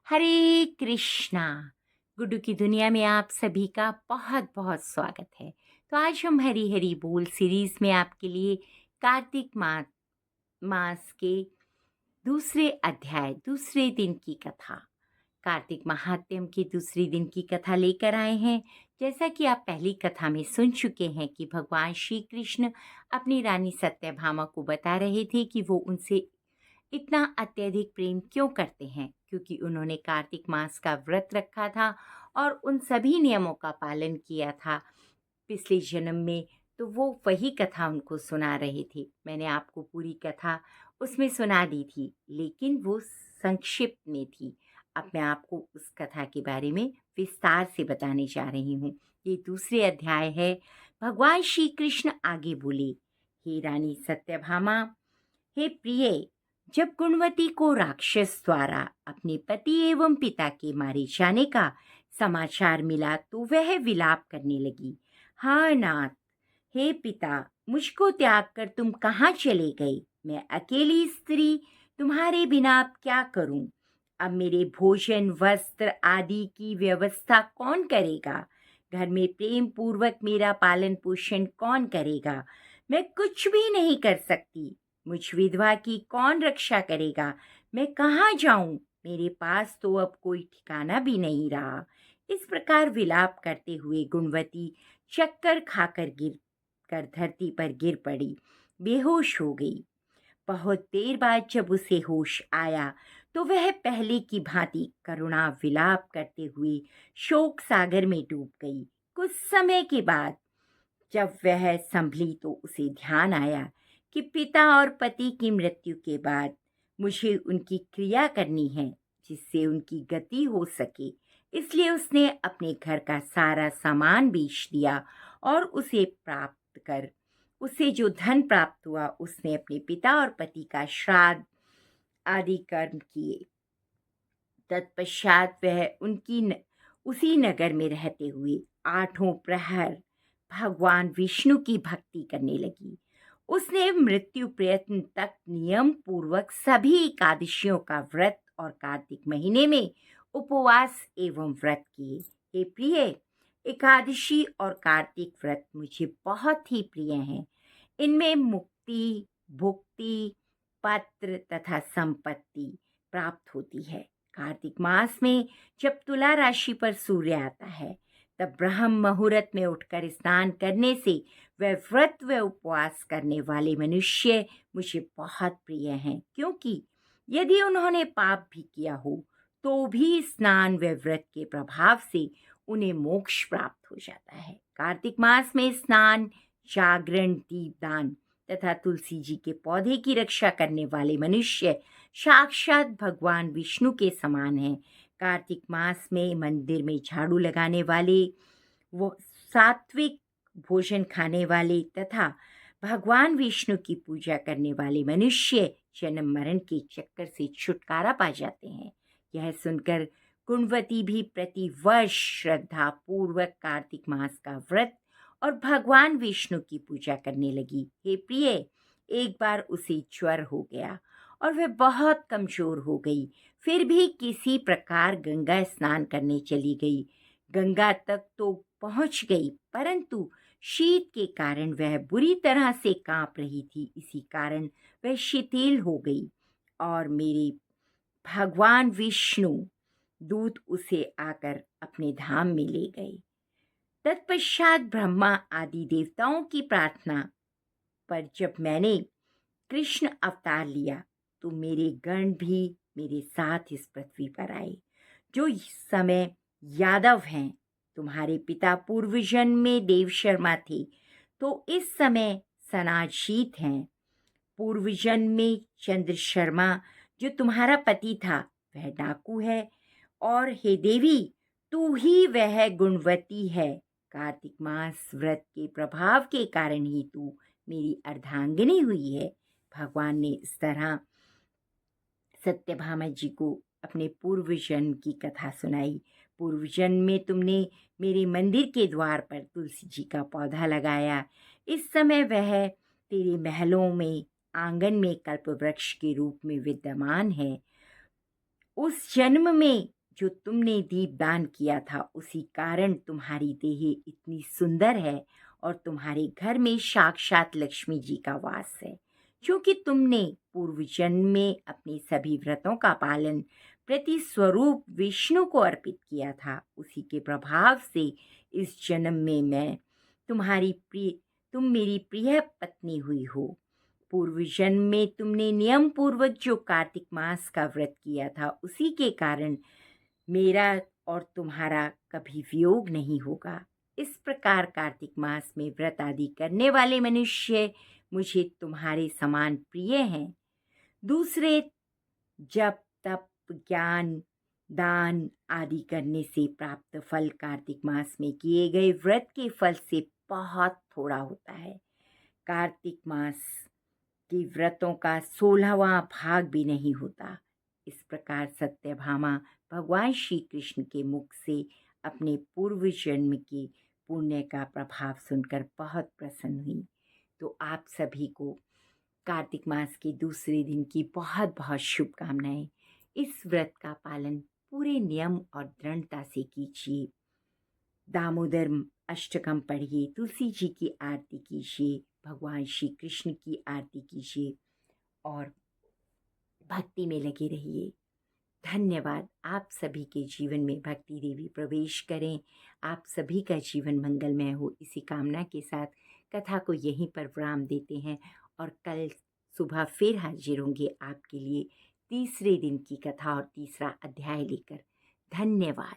हरे कृष्णा। गुड्डू की दुनिया में आप सभी का बहुत बहुत स्वागत है। तो आज हम हरी हरी बोल सीरीज में आपके लिए कार्तिक मास के दूसरे अध्याय दूसरे दिन की कथा, कार्तिक महात्म्य के दूसरे दिन की कथा लेकर आए हैं। जैसा कि आप पहली कथा में सुन चुके हैं कि भगवान श्री कृष्ण अपनी रानी सत्यभामा को बता रहे थे कि वो उनसे इतना अत्यधिक प्रेम क्यों करते हैं, क्योंकि उन्होंने कार्तिक मास का व्रत रखा था और उन सभी नियमों का पालन किया था पिछले जन्म में। तो वो वही कथा उनको सुना रहे थे। मैंने आपको पूरी कथा उसमें सुना दी थी, लेकिन वो संक्षिप्त में थी। अब मैं आपको उस कथा के बारे में विस्तार से बताने जा रही हूँ। ये दूसरे अध्याय है। भगवान श्री कृष्ण आगे बोले, हे रानी सत्यभामा, हे प्रिय, जब गुणवती को राक्षस द्वारा अपने पति एवं पिता के मारे जाने का समाचार मिला तो वह विलाप करने लगी। हाँ नाथ, हे पिता, मुझको त्याग कर तुम कहाँ चले गए? मैं अकेली स्त्री तुम्हारे बिना अब क्या करूं? अब मेरे भोजन वस्त्र आदि की व्यवस्था कौन करेगा? घर में प्रेम पूर्वक मेरा पालन पोषण कौन करेगा? मैं कुछ भी नहीं कर सकती। मुझ विधवा की कौन रक्षा करेगा? मैं कहाँ जाऊं? मेरे पास तो अब कोई ठिकाना भी नहीं रहा। इस प्रकार विलाप करते हुए गुणवती चक्कर खाकर गिर कर धरती पर गिर पड़ी, बेहोश हो गई। बहुत देर बाद जब उसे होश आया तो वह पहले की भांति करुणा विलाप करते हुए शोक सागर में डूब गई। कुछ समय के बाद जब वह संभली तो उसे ध्यान आया कि पिता और पति की मृत्यु के बाद मुझे उनकी क्रिया करनी है जिससे उनकी गति हो सके। इसलिए उसने अपने घर का सारा सामान बेच दिया और उसे जो धन प्राप्त हुआ उसने अपने पिता और पति का श्राद्ध आदि कर्म किए। तत्पश्चात वह उसी नगर में रहते हुए आठों प्रहर भगवान विष्णु की भक्ति करने लगी। उसने मृत्यु प्रयत्न तक नियम पूर्वक सभी एकादशियों का व्रत और कार्तिक महीने में उपवास एवं व्रत किए। हे प्रिय, एकादशी और कार्तिक व्रत मुझे बहुत ही प्रिय हैं। इनमें मुक्ति, भुक्ति, पत्र तथा संपत्ति प्राप्त होती है। कार्तिक मास में जब तुला राशि पर सूर्य आता है तब ब्रह्म मुहूर्त में उठकर स्नान करने से वह व्रत व उपवास करने वाले मनुष्य मुझे बहुत प्रिय हैं, क्योंकि यदि उन्होंने पाप भी किया हो तो भी स्नान व व्रत के प्रभाव से उन्हें मोक्ष प्राप्त हो जाता है। कार्तिक मास में स्नान, जागरण, दीपदान तथा तुलसी जी के पौधे की रक्षा करने वाले मनुष्य साक्षात भगवान विष्णु के समान हैं। कार्तिक मास में मंदिर में झाड़ू लगाने वाले, वो सात्विक भोजन खाने वाले तथा भगवान विष्णु की पूजा करने वाले मनुष्य जन्म मरण के चक्कर से छुटकारा पा जाते हैं। यह सुनकर गुणवती भी प्रतिवर्ष श्रद्धा पूर्वक कार्तिक मास का व्रत और भगवान विष्णु की पूजा करने लगी। हे प्रिय, एक बार उसे ज्वर हो गया और वह बहुत कमजोर हो गई। फिर भी किसी प्रकार गंगा स्नान करने चली गई। गंगा तक तो पहुंच गई, परंतु शीत के कारण वह बुरी तरह से कांप रही थी। इसी कारण वह शिथिल हो गई और मेरे भगवान विष्णु दूत उसे आकर अपने धाम में ले गए। तत्पश्चात ब्रह्मा आदि देवताओं की प्रार्थना पर जब मैंने कृष्ण अवतार लिया तो मेरे गण भी मेरे साथ इस पृथ्वी पर आए। जो इस समय यादव हैं, तुम्हारे पिता पूर्व जन्म में देव शर्मा थे तो इस समय सनाजीत हैं। पूर्व जन्म में चंद्र शर्मा जो तुम्हारा पति था वह डाकू है, और हे देवी, तू ही वह गुणवती है। कार्तिक मास व्रत के प्रभाव के कारण ही तू मेरी अर्धांगिनी हुई है। भगवान ने इस तरह सत्यभामा जी को अपने पूर्व जन्म की कथा सुनाई। पूर्व जन्म में तुमने मेरे मंदिर के द्वार पर तुलसी जी का पौधा लगाया। इस समय वह तेरे महलों में आंगन में कल्प वृक्ष के रूप में विद्यमान है। उस जन्म में जो तुमने दीपदान किया था उसी कारण तुम्हारी देह इतनी सुंदर है और तुम्हारे घर में साक्षात लक्ष्मी जी का वास है। क्योंकि तुमने पूर्व जन्म में अपने सभी व्रतों का पालन प्रति स्वरूप विष्णु को अर्पित किया था, उसी के प्रभाव से इस जन्म में मैं तुम मेरी प्रिय पत्नी हुई हो। पूर्व जन्म में तुमने नियम पूर्वक जो कार्तिक मास का व्रत किया था उसी के कारण मेरा और तुम्हारा कभी वियोग नहीं होगा। इस प्रकार कार्तिक मास में व्रत आदि करने वाले मनुष्य मुझे तुम्हारे समान प्रिय हैं। दूसरे जप तप ज्ञान दान आदि करने से प्राप्त फल कार्तिक मास में किए गए व्रत के फल से बहुत थोड़ा होता है। कार्तिक मास के व्रतों का 16वां भाग भी नहीं होता। इस प्रकार सत्यभामा भगवान श्री कृष्ण के मुख से अपने पूर्व जन्म के पुण्य का प्रभाव सुनकर बहुत प्रसन्न हुई। तो आप सभी को कार्तिक मास के दूसरे दिन की बहुत बहुत शुभकामनाएं। इस व्रत का पालन पूरे नियम और दृढ़ता से कीजिए। दामोदर अष्टकम पढ़िए, तुलसी जी की आरती कीजिए, भगवान श्री कृष्ण की आरती कीजिए और भक्ति में लगे रहिए। धन्यवाद। आप सभी के जीवन में भक्ति देवी प्रवेश करें, आप सभी का जीवन मंगलमय हो, इसी कामना के साथ कथा को यहीं पर विराम देते हैं और कल सुबह फिर हाजिर होंगे आपके लिए तीसरे दिन की कथा और तीसरा अध्याय लेकर। धन्यवाद।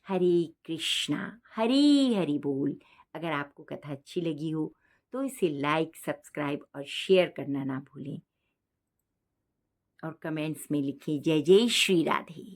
हरे कृष्णा, हरी हरि बोल। अगर आपको कथा अच्छी लगी हो तो इसे लाइक, सब्सक्राइब और शेयर करना ना भूलें और कमेंट्स में लिखिए जय जय श्री राधे।